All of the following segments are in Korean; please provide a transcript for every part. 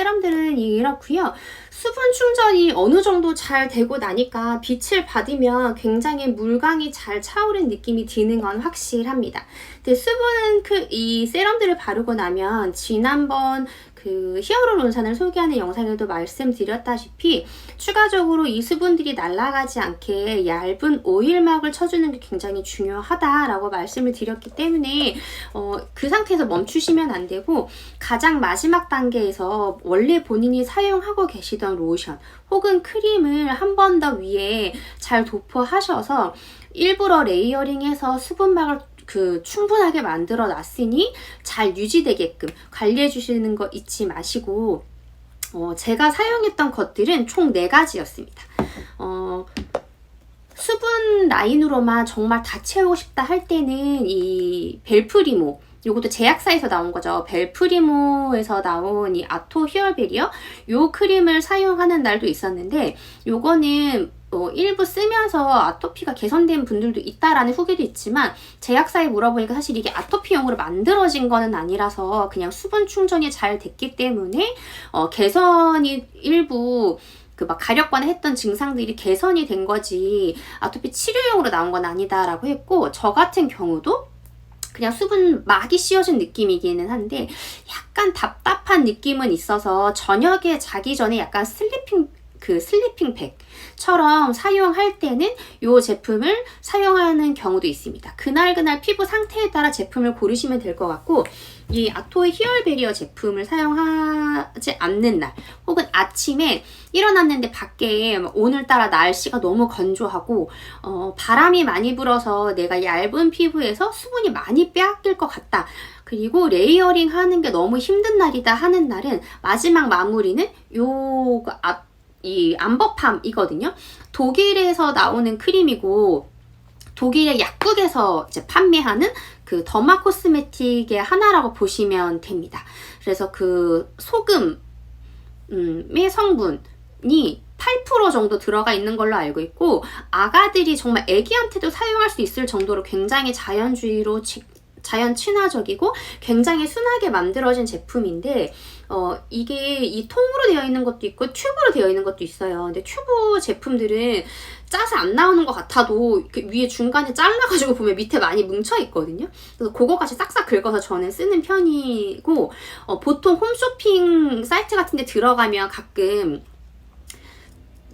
세럼들은 이렇고요. 수분 충전이 어느 정도 잘 되고 나니까 빛을 받으면 굉장히 물광이 잘 차오른 느낌이 드는 건 확실합니다. 근데 수분은 이 세럼들을 바르고 나면 지난번 히어로론산을 소개하는 영상에도 말씀드렸다시피 추가적으로 이 수분들이 날아가지 않게 얇은 오일막을 쳐주는 게 굉장히 중요하다라고 말씀을 드렸기 때문에 그 상태에서 멈추시면 안 되고 가장 마지막 단계에서 원래 본인이 사용하고 계시던 로션 혹은 크림을 한 번 더 위에 잘 도포하셔서 일부러 레이어링해서 수분막을 충분하게 만들어 놨으니 잘 유지되게끔 관리해 주시는 거 잊지 마시고 제가 사용했던 것들은 총 4가지였습니다. 수분 라인으로만 정말 다 채우고 싶다 할 때는 이 벨프리모, 요것도 제약사에서 나온 거죠. 벨프리모에서 나온 이 아토 히얼베리어 요 크림을 사용하는 날도 있었는데 요거는 일부 쓰면서 아토피가 개선된 분들도 있다라는 후기도 있지만 제약사에 물어보니까 사실 이게 아토피용으로 만들어진 거는 아니라서 그냥 수분 충전이 잘 됐기 때문에 개선이 일부 막 가렵거나 했던 증상들이 개선이 된 거지 아토피 치료용으로 나온 건 아니다라고 했고, 저 같은 경우도 그냥 수분 막이 씌워진 느낌이기는 한데 약간 답답한 느낌은 있어서 저녁에 자기 전에 약간 슬리핑백처럼 사용할 때는 이 제품을 사용하는 경우도 있습니다. 그날 피부 상태에 따라 제품을 고르시면 될 것 같고, 이 아토의 히얼베리어 제품을 사용하지 않는 날 혹은 아침에 일어났는데 밖에 오늘따라 날씨가 너무 건조하고 바람이 많이 불어서 내가 얇은 피부에서 수분이 많이 빼앗길 것 같다, 그리고 레이어링 하는 게 너무 힘든 날이다 하는 날은 마지막 마무리는 이 암버팜이거든요. 독일에서 나오는 크림이고 독일의 약국에서 이제 판매하는 더마 코스메틱의 하나라고 보시면 됩니다. 그래서 소금의 성분이 8% 정도 들어가 있는 걸로 알고 있고, 아가들이 정말 애기한테도 사용할 수 있을 정도로 굉장히 자연 친화적이고 굉장히 순하게 만들어진 제품인데 이게 이 통으로 되어 있는 것도 있고 튜브로 되어 있는 것도 있어요. 근데 튜브 제품들은 짜서 안 나오는 것 같아도 위에 중간에 잘라가지고 보면 밑에 많이 뭉쳐 있거든요. 그래서 그거까지 싹싹 긁어서 저는 쓰는 편이고, 보통 홈쇼핑 사이트 같은 데 들어가면 가끔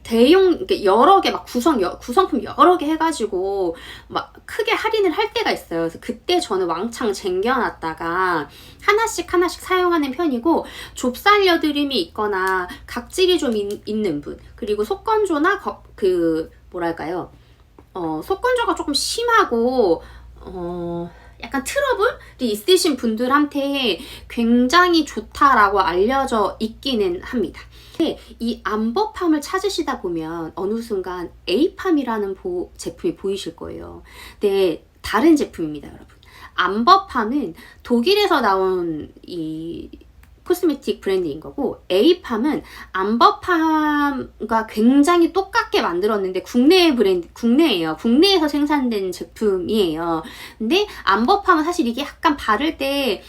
대용 여러 개 구성품 여러 개 해가지고 막 크게 할인을 할 때가 있어요. 그래서 그때 저는 왕창 쟁겨놨다가 하나씩 사용하는 편이고, 좁쌀여드름이 있거나 각질이 좀 있는 분, 그리고 속건조나 속건조가 조금 심하고 약간 트러블이 있으신 분들한테 굉장히 좋다라고 알려져 있기는 합니다. 이 암버팜을 찾으시다 보면 어느 순간 에이팜이라는 제품이 보이실 거예요. 네, 다른 제품입니다, 여러분. 암버팜은 독일에서 나온 이 코스메틱 브랜드인 거고, 에이팜은 암버팜과 굉장히 똑같게 만들었는데 국내예요. 국내에서 생산된 제품이에요. 근데 암버팜은 사실 이게 약간 바를 때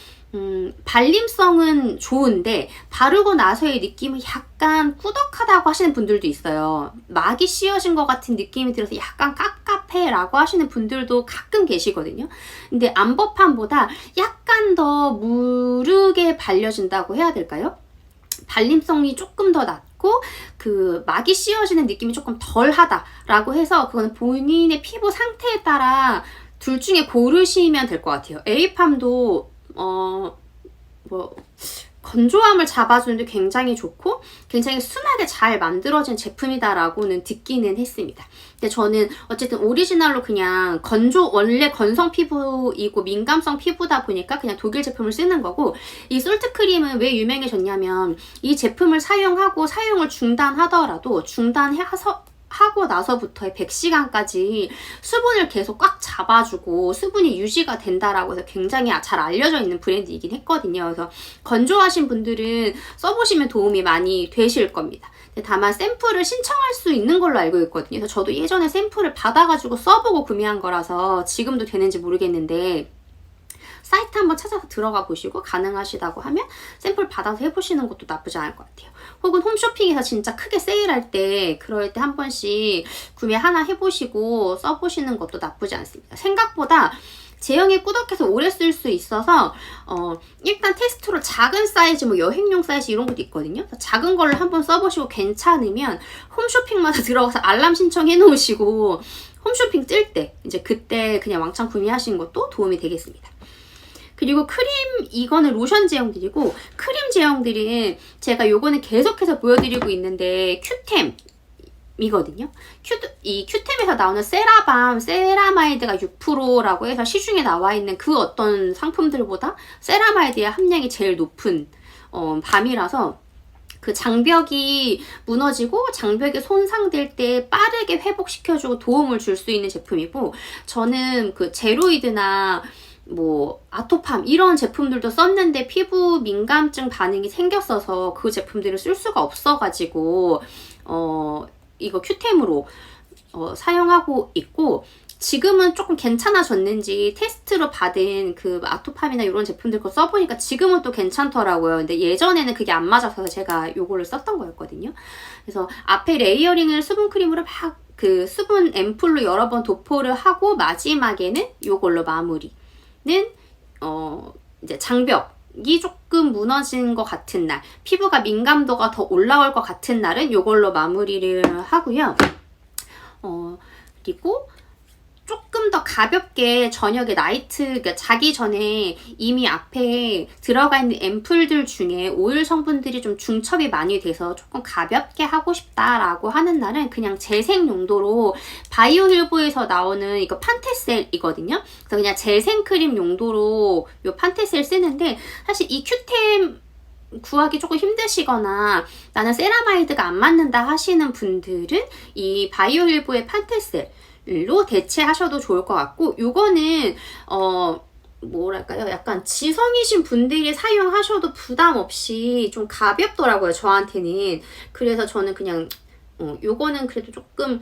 발림성은 좋은데 바르고 나서의 느낌은 약간 꾸덕하다고 하시는 분들도 있어요. 막이 씌워진 것 같은 느낌이 들어서 약간 깝깝해라고 하시는 분들도 가끔 계시거든요. 근데 암버팜보다 약간 더 무르게 발려진다고 해야 될까요? 발림성이 조금 더 낮고 막이 씌워지는 느낌이 조금 덜하다라고 해서 그거는 본인의 피부 상태에 따라 둘 중에 고르시면 될 것 같아요. 에이팜도 건조함을 잡아주는데 굉장히 좋고 굉장히 순하게 잘 만들어진 제품이다라고는 듣기는 했습니다. 근데 저는 어쨌든 오리지널로 그냥 원래 건성 피부이고 민감성 피부다 보니까 그냥 독일 제품을 쓰는 거고, 이 솔트 크림은 왜 유명해졌냐면 이 제품을 사용을 중단하더라도 하고 나서부터의 100시간까지 수분을 계속 꽉 잡아주고 수분이 유지가 된다라고 해서 굉장히 잘 알려져 있는 브랜드이긴 했거든요. 그래서 건조하신 분들은 써보시면 도움이 많이 되실 겁니다. 다만 샘플을 신청할 수 있는 걸로 알고 있거든요. 그래서 저도 예전에 샘플을 받아가지고 써보고 구매한 거라서 지금도 되는지 모르겠는데 사이트 한번 찾아서 들어가 보시고 가능하시다고 하면 샘플 받아서 해보시는 것도 나쁘지 않을 것 같아요. 혹은 홈쇼핑에서 진짜 크게 세일할 때 그럴 때 한 번씩 구매 하나 해보시고 써보시는 것도 나쁘지 않습니다. 생각보다 제형이 꾸덕해서 오래 쓸 수 있어서 일단 테스트로 작은 사이즈, 뭐 여행용 사이즈 이런 것도 있거든요. 작은 걸로 한번 써보시고 괜찮으면 홈쇼핑마다 들어가서 알람 신청해 놓으시고 홈쇼핑 뜰 때 이제 그때 그냥 왕창 구매하시는 것도 도움이 되겠습니다. 그리고 크림, 이거는 로션 제형들이고, 크림 제형들은 제가 요거는 계속해서 보여드리고 있는데 큐템이거든요. 이 큐템에서 나오는 세라밤, 세라마이드가 6%라고 해서 시중에 나와 있는 그 어떤 상품들보다 세라마이드의 함량이 제일 높은 밤이라서 그 장벽이 무너지고 장벽이 손상될 때 빠르게 회복시켜주고 도움을 줄 수 있는 제품이고, 저는 그 제로이드나 뭐 아토팜 이런 제품들도 썼는데 피부 민감증 반응이 생겼어서 그 제품들을 쓸 수가 없어가지고 이거 큐템으로 사용하고 있고, 지금은 조금 괜찮아졌는지 테스트로 받은 그 아토팜이나 이런 제품들 거 써보니까 지금은 또 괜찮더라고요. 근데 예전에는 그게 안 맞아서 제가 요거를 썼던 거였거든요. 그래서 앞에 레이어링을 수분크림으로 막 그 수분 앰플로 여러 번 도포를 하고 마지막에는 요걸로 마무리는 이제 장벽이 조금 무너진 것 같은 날, 피부가 민감도가 더 올라올 것 같은 날은 요걸로 마무리를 하고요. 그리고 조금 더 가볍게 저녁에 나이트, 그러니까 자기 전에 이미 앞에 들어가 있는 앰플들 중에 오일 성분들이 좀 중첩이 많이 돼서 조금 가볍게 하고 싶다라고 하는 날은 재생 용도로 바이오힐보에서 나오는 이거 판테셀이거든요. 그래서 그냥 재생 크림 용도로 이 판테셀 쓰는데, 사실 이 큐템 구하기 조금 힘드시거나 나는 세라마이드가 안 맞는다 하시는 분들은 이 바이오힐보의 판테셀 로 대체하셔도 좋을 것 같고, 요거는 뭐랄까요, 약간 지성이신 분들이 사용하셔도 부담 없이 좀 가볍더라고요, 저한테는. 그래서 저는 그냥 요거는 그래도 조금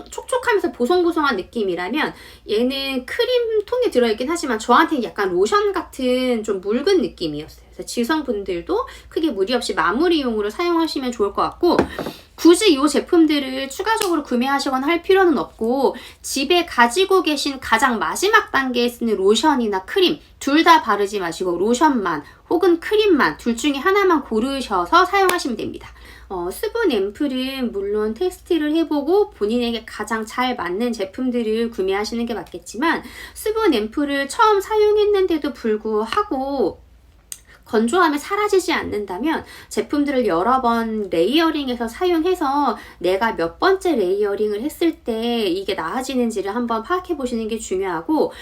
촉촉하면서 보송보송한 느낌이라면, 얘는 크림통에 들어있긴 하지만 저한테는 약간 로션 같은 좀 묽은 느낌이었어요. 그래서 지성분들도 크게 무리 없이 마무리용으로 사용하시면 좋을 것 같고, 굳이 이 제품들을 추가적으로 구매하시거나 할 필요는 없고, 집에 가지고 계신 가장 마지막 단계에 쓰는 로션이나 크림 둘 다 바르지 마시고 로션만 혹은 크림만 둘 중에 하나만 고르셔서 사용하시면 됩니다. 수분 앰플은 물론 테스트를 해보고 본인에게 가장 잘 맞는 제품들을 구매하시는 게 맞겠지만, 수분 앰플을 처음 사용했는데도 불구하고 건조함이 사라지지 않는다면 제품들을 여러 번 레이어링해서 사용해서 내가 몇 번째 레이어링을 했을 때 이게 나아지는지를 한번 파악해 보시는 게 중요하고,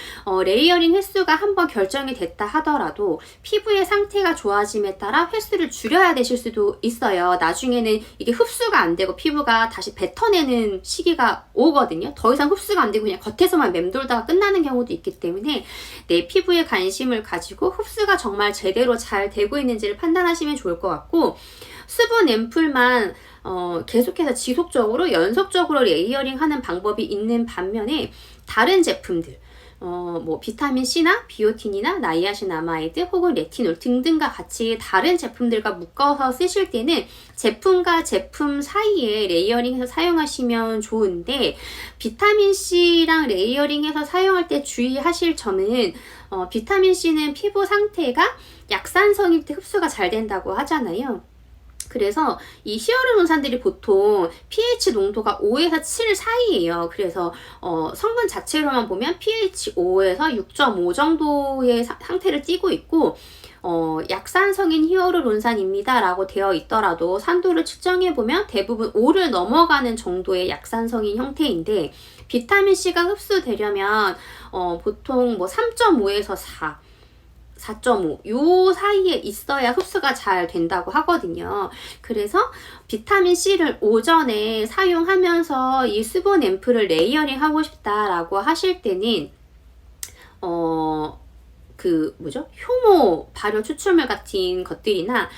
레이어링 횟수가 한번 결정이 됐다 하더라도 피부의 상태가 좋아짐에 따라 횟수를 줄여야 되실 수도 있어요. 나중에는 이게 흡수가 안 되고 피부가 다시 뱉어내는 시기가 오거든요. 더 이상 흡수가 안 되고 그냥 겉에서만 맴돌다가 끝나는 경우도 있기 때문에 내 피부에 관심을 가지고 흡수가 정말 제대로 잘 되고 있는지를 판단하시면 좋을 것 같고, 수분 앰플만 계속해서 지속적으로 연속적으로 레이어링 하는 방법이 있는 반면에 다른 제품들, 뭐 비타민C나 비오틴이나 나이아신아마이드 혹은 레티놀 등등과 같이 다른 제품들과 묶어서 쓰실 때는 제품과 제품 사이에 레이어링해서 사용하시면 좋은데, 비타민C랑 레이어링해서 사용할 때 주의하실 점은 비타민C는 피부 상태가 약산성일 때 흡수가 잘 된다고 하잖아요. 그래서 이 히아루론산들이 보통 pH 농도가 5에서 7 사이예요. 그래서 성분 자체로만 보면 pH 5에서 6.5 정도의 상태를 띠고 있고, 약산성인 히아루론산입니다 라고 되어 있더라도 산도를 측정해보면 대부분 5를 넘어가는 정도의 약산성인 형태인데, 비타민C가 흡수되려면 보통 뭐 3.5에서 4.5 요 사이에 있어야 흡수가 잘 된다고 하거든요. 그래서 비타민C를 오전에 사용하면서 이 수분 앰플을 레이어링 하고 싶다라고 하실 때는 효모 발효 추출물 같은 것들이나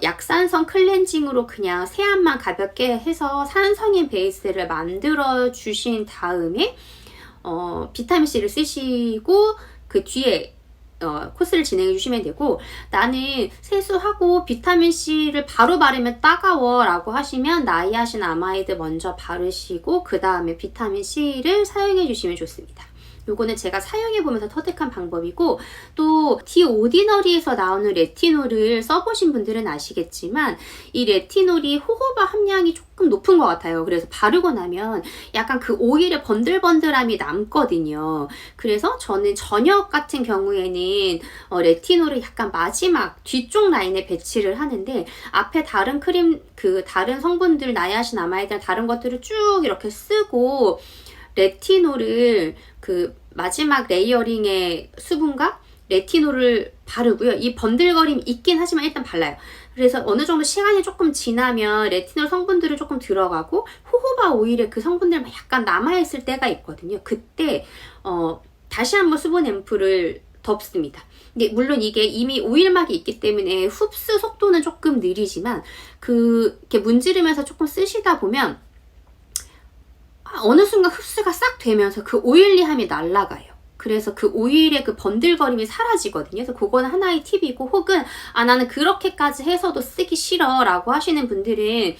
약산성 클렌징으로 그냥 세안만 가볍게 해서 산성인 베이스를 만들어 주신 다음에 비타민C를 쓰시고 그 뒤에 코스를 진행해 주시면 되고, 나는 세수하고 비타민C를 바로 바르면 따가워 라고 하시면 나이아신아마이드 먼저 바르시고 그 다음에 비타민C를 사용해 주시면 좋습니다. 요거는 제가 사용해보면서 터득한 방법이고, 또 디오디너리에서 나오는 레티놀을 써보신 분들은 아시겠지만 이 레티놀이 호호바 함량이 조금 높은 것 같아요. 그래서 바르고 나면 약간 그 오일의 번들번들함이 남거든요. 그래서 저는 저녁 같은 경우에는 레티놀을 약간 마지막 뒤쪽 라인에 배치를 하는데, 앞에 다른 크림, 다른 성분들, 나이아신아마이드나 다른 것들을 쭉 이렇게 쓰고 레티놀을 마지막 레이어링의 수분과 레티놀을 바르고요. 이 번들거림이 있긴 하지만 일단 발라요. 그래서 어느 정도 시간이 조금 지나면 레티놀 성분들은 조금 들어가고 호호바 오일에 그 성분들만 약간 남아있을 때가 있거든요. 그때 다시 한번 수분 앰플을 덮습니다. 근데 물론 이게 이미 오일막이 있기 때문에 흡수 속도는 조금 느리지만 이렇게 문지르면서 조금 쓰시다 보면 어느 순간 흡수가 싹 되면서 그 오일리함이 날아가요. 그래서 그 오일의 그 번들거림이 사라지거든요. 그래서 그거는 하나의 팁이고, 혹은 나는 그렇게까지 해서도 쓰기 싫어 라고 하시는 분들은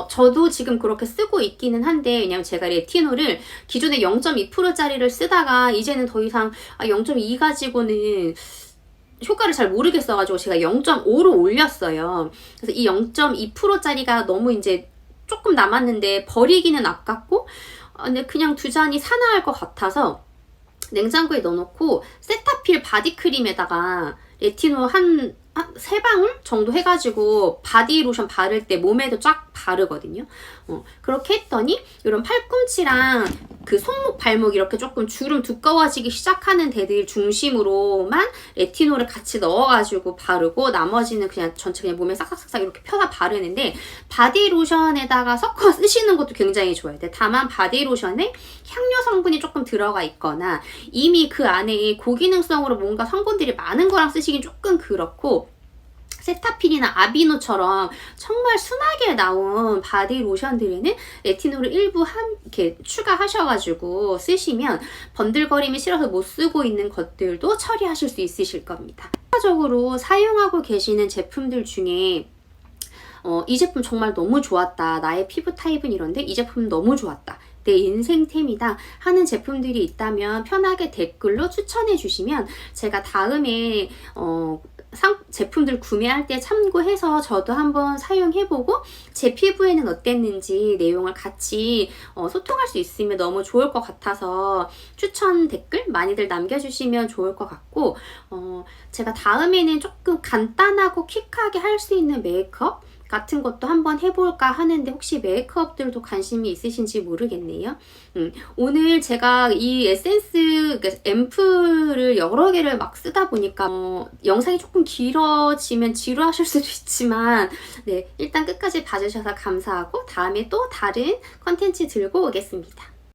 저도 지금 그렇게 쓰고 있기는 한데, 왜냐면 제가 레티놀을 기존에 0.2%짜리를 쓰다가 이제는 더 이상 0.2 가지고는 효과를 잘 모르겠어가지고 제가 0.5로 올렸어요. 그래서 이 0.2%짜리가 너무 이제 조금 남았는데 버리기는 아깝고, 근데 그냥 두 잔이 사나할 것 같아서 냉장고에 넣어놓고 세타필 바디크림에다가 레티놀 한 3방울 정도 해가지고 바디로션 바를 때 몸에도 쫙 바르거든요. 그렇게 했더니 이런 팔꿈치랑 그 손목, 발목 이렇게 조금 주름 두꺼워지기 시작하는 데들 중심으로만 레티놀을 같이 넣어가지고 바르고, 나머지는 그냥 전체 그냥 몸에 싹싹싹 이렇게 펴서 바르는데, 바디로션에다가 섞어 쓰시는 것도 굉장히 좋아요. 다만 바디로션에 향료 성분이 조금 들어가 있거나 이미 그 안에 고기능성으로 뭔가 성분들이 많은 거랑 쓰시긴 조금 그렇고, 세타필이나 아비노처럼 정말 순하게 나온 바디 로션들에는 레티놀을 일부 이렇게 추가하셔가지고 쓰시면 번들거림이 싫어서 못 쓰고 있는 것들도 처리하실 수 있으실 겁니다. 추가적으로 사용하고 계시는 제품들 중에 이 제품 정말 너무 좋았다, 나의 피부 타입은 이런데 이 제품 너무 좋았다, 내 인생템이다 하는 제품들이 있다면 편하게 댓글로 추천해 주시면 제가 다음에 제품들 구매할 때 참고해서 저도 한번 사용해보고 제 피부에는 어땠는지 내용을 같이 소통할 수 있으면 너무 좋을 것 같아서 추천 댓글 많이들 남겨주시면 좋을 것 같고, 제가 다음에는 조금 간단하고 퀵하게 할 수 있는 메이크업 같은 것도 한번 해볼까 하는데, 혹시 메이크업들도 관심이 있으신지 모르겠네요. 오늘 제가 이 에센스 앰플을 여러 개를 막 쓰다 보니까 영상이 조금 길어지면 지루하실 수도 있지만, 네, 일단 끝까지 봐주셔서 감사하고 다음에 또 다른 컨텐츠 들고 오겠습니다.